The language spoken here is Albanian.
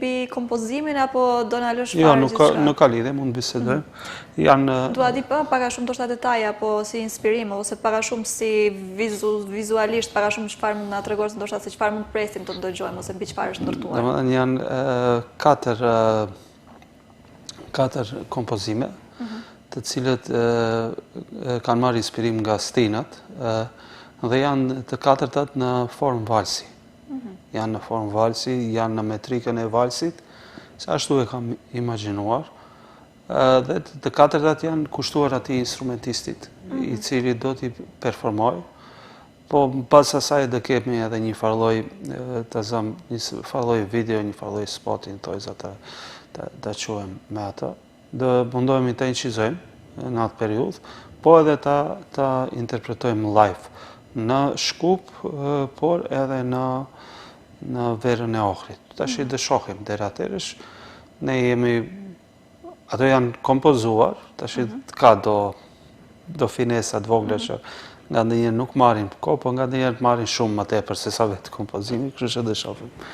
mbi kompozimin, apo do na lësh Jo, fare gjithçka? nuk ka lidhje, mund të bisedojmë. Dua di para shumë ndoshta detaje, apo si inspirim, ose para shumë si vizualisht, para shumë çfarë mund na tregosh, ndoshta se çfarë mund presim të ndëgjojmë, ose mbi çfarë është ndërtuar. Domethënë janë katër kompozime, të cilët kanë marrë inspirim nga stinat, dhe janë të katërtat në formë valsi. Janë në formë valsi, janë në metrikën e valsit, se ashtu e kam imagjinuar, dhe të katërtat janë kushtuar atij instrumentistit, i cili do t'i performoj, po pas asaj do kemi edhe një farlloj një farlloj video, një farlloj spotin, ta quajmë me atë. Do mundohemi ta incizojmë në atë periudhë, po edhe ta interpretojmë live në Shkup, por edhe në Verën e Ohrit. Tash do shohim deri atëherësh. Ne ato janë kompozuar, tash ka do finesa të vogla që nga ndonjëherë nuk marrin kohë, po nga ndonjëherë marrin shumë më tepër se sa vetë kompozimi, kështu që do shohim.